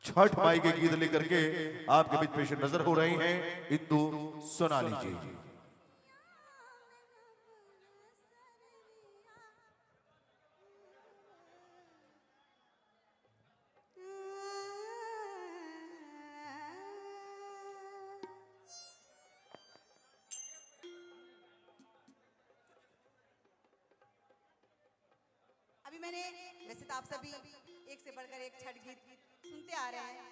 छठ माई के गीत लेकर के आपके बीच पेश नजर हो रही हैं इंदु सोनाली जी। अभी मैंने, वैसे तो आप सभी एक से बढ़कर एक छठ गीत सुनते आ रहे हैं,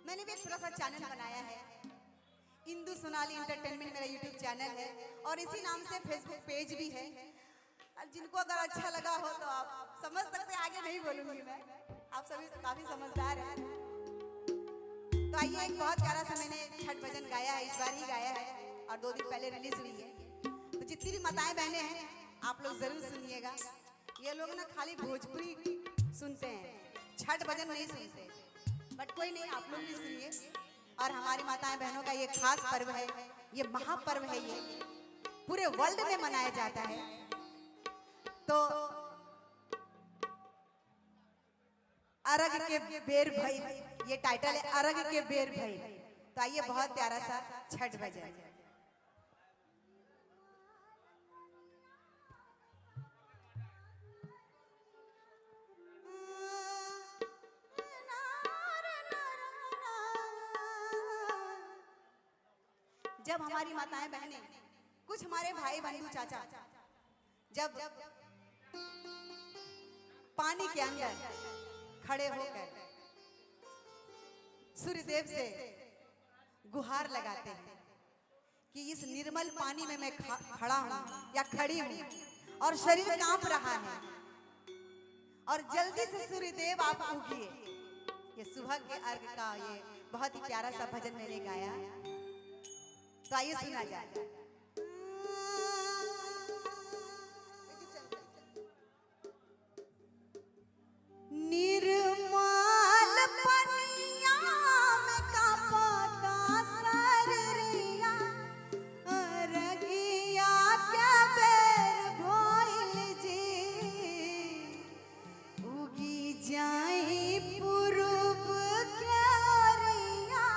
मैंने भी एक थोड़ा सा चैनल बनाया है, इंदु सोनाली एंटरटेनमेंट मेरा यूट्यूब चैनल है और इसी नाम से फेसबुक पेज भी है। और जिनको अगर अच्छा लगा हो तो आप समझ सकते हैं, आगे नहीं बोलूंगी मैं, आप सभी काफी समझदार हैं। तो आइए, एक बहुत प्यारा सा मैंने छठ भजन गाया है, इस बार ही गाया है और 2 दिन पहले रिलीज हुई है। तो जितनी भी माताएं बहनें हैं आप लोग जरूर सुनिएगा। ये लोग ना खाली भोजपुरी सुनते हैं, छठ भजन नहीं सुनते, बट कोई नहीं, आप लोग भी सुनिए। और हमारी माताएं बहनों का ये खास पर्व है, ये महापर्व है, ये पूरे वर्ल्ड में मनाया जाता है। तो अरग के बेर भई, ये टाइटल है, अरग के बेर भई। तो आइए, बहुत प्यारा सा छठ भजन। जब हमारी माताएं बहनें, कुछ हमारे भाई बंधु चाचा जब पानी के अंदर खड़े होकर सूर्यदेव से गुहार लगाते हैं कि इस निर्मल पानी में मैं खड़ा हूं या खड़ी हूं और शरीर कांप रहा है और जल्दी से सूर्यदेव आप उगिए। ये सुबह के अर्घ का ये बहुत ही प्यारा सा भजन मैंने गाया, तो आइए सुना जाए। निर्मल पनिया में कांपता शरीरिया, अरगिया के बेर भइल जी, उगी जाई पूरब के ओरिया,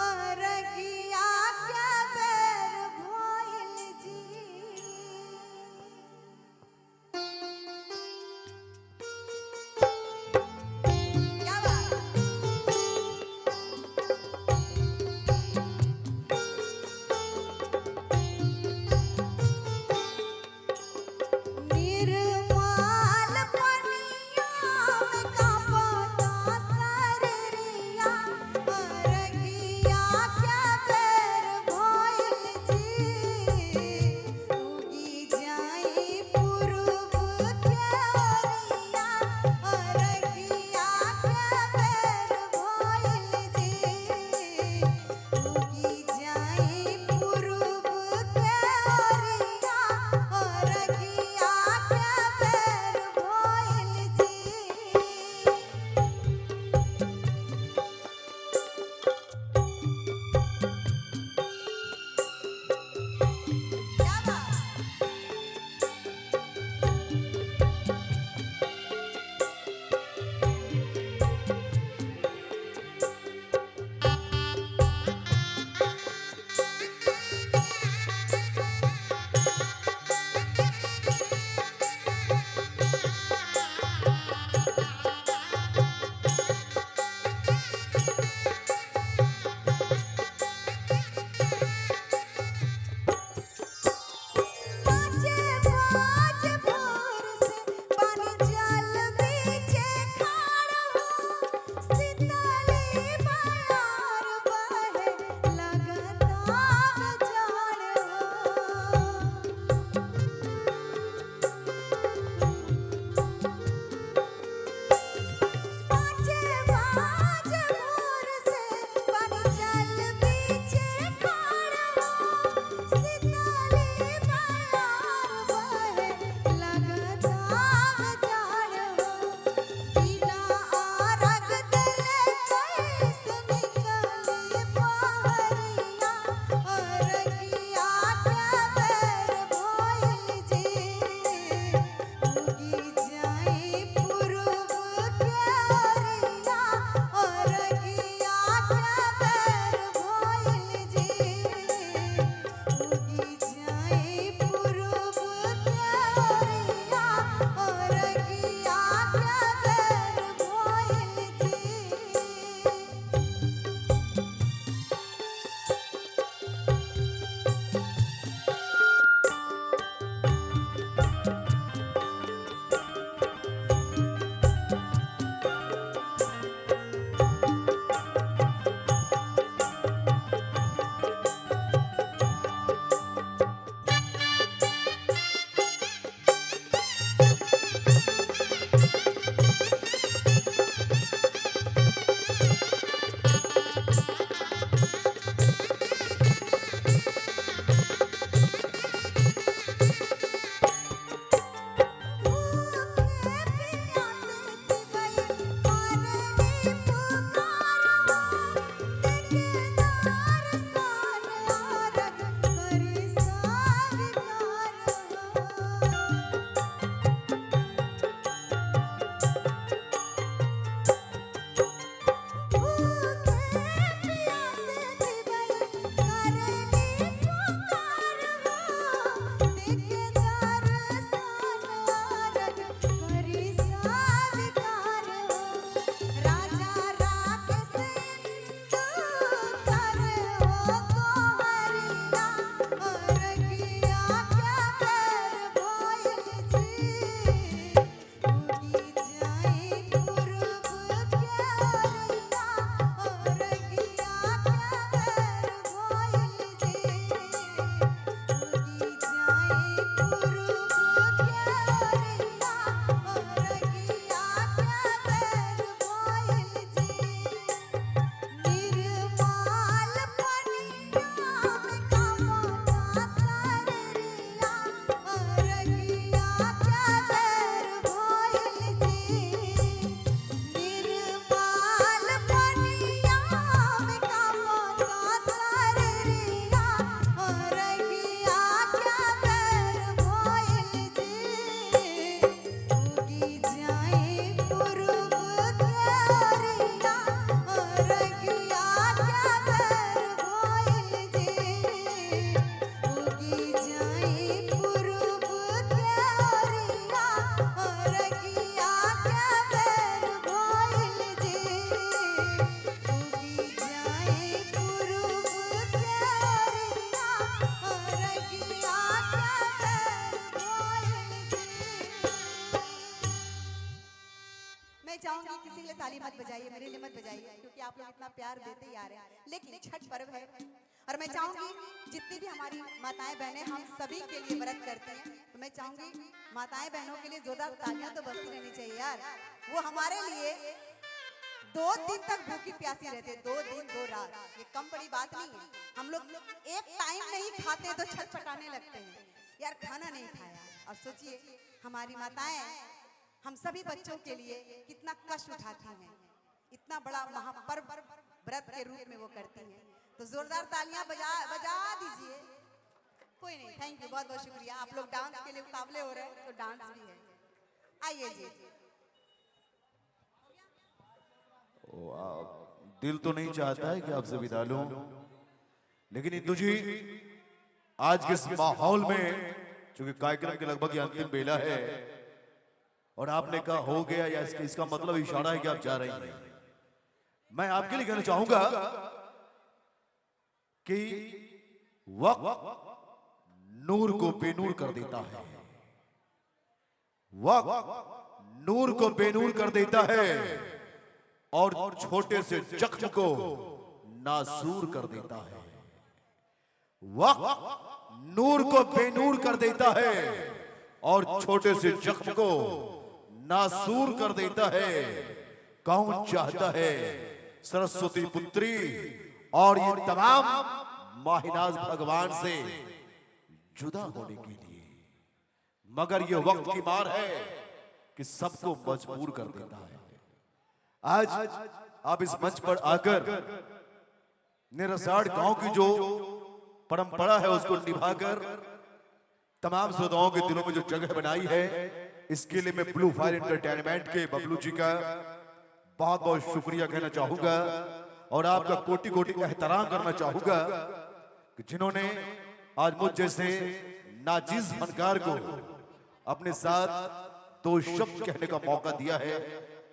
अरगिया के बेर मत बजाइए, मेरे लिए मत बजाइए, क्योंकि आप लोग इतना प्यार देते ही आ रहे हैं। लेकिन छठ पर्व है और मैं चाहूंगी जितनी भी हमारी माताएं बहनें हम सभी के लिए व्रत करते हैं, तो मैं चाहूंगी माताएं बहनों के लिए जोरदार तालियां तो बजती रहनी चाहिए यार। वो हमारे लिए 2 दिन तक भूखी प्यासी रहते, 2 दिन 2 रात, ये कम बड़ी बात नहीं है। हम लोग एक टाइम नहीं खाते तो छटपटाने लगते हैं यार, खाना नहीं खाया। और सोचिए हमारी माताएं हम सभी बच्चों के लिए कितना कष्ट उठाती हैं, इतना बड़ा महापर्व व्रत के रूप में वो करती हैं। तो जोरदार तालियां बजा दीजिए। कोई नहीं, थैंक यू, बहुत बहुत शुक्रिया। आप लोग डांस के लिए उतावले हो रहे हैं तो डांस भी है। आइए जी। दिल तो नहीं चाहता है कि आपसे विदा लूं, लेकिन इंदु जी आज के इस माहौल में, चूंकि कार्यक्रम के लगभग अंतिम बेला है और आपने कहा हो गया, या इसका मतलब इशारा है कि आप जा रही हैं, मैं आपके लिए कहना चाहूंगा कि वक्त नूर को बेनूर कर देता है, वक्त नूर को बेनूर कर देता है और छोटे से जख्म को नासूर कर देता है। वक्त नूर को बेनूर कर देता है और छोटे से जख्म को नासूर कर देता है। कौन चाहता है सरस्वती पुत्री और ये तमाम माहिनाज भगवान से जुदा होने के लिए, मगर ये वक्त की मार है कि सबको मजबूर कर देता है। आज आप इस मंच पर आकर निरसाड़ गांव की जो परंपरा है उसको निभाकर तमाम श्रोताओं के दिलों में जो जगह बनाई है, इसके लिए मैं ब्लू फायर एंटरटेनमेंट के बबलू जी का बहुत बहुत शुक्रिया कहना चाहूंगा और आपका कोटि कोटि एहतराम करना चाहूंगा कि जिन्होंने आज मुझ जैसे नाजीज फनकार को अपने साथ 2 शब्द कहने का मौका दिया है।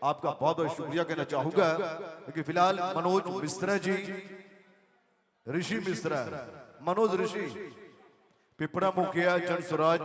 आपका बहुत बहुत शुक्रिया कहना चाहूंगा। लेकिन फिलहाल मनोज मिश्रा जी, ऋषि मिश्रा, मनोज ऋषि, पिपरा मुखिया, जन स्वराज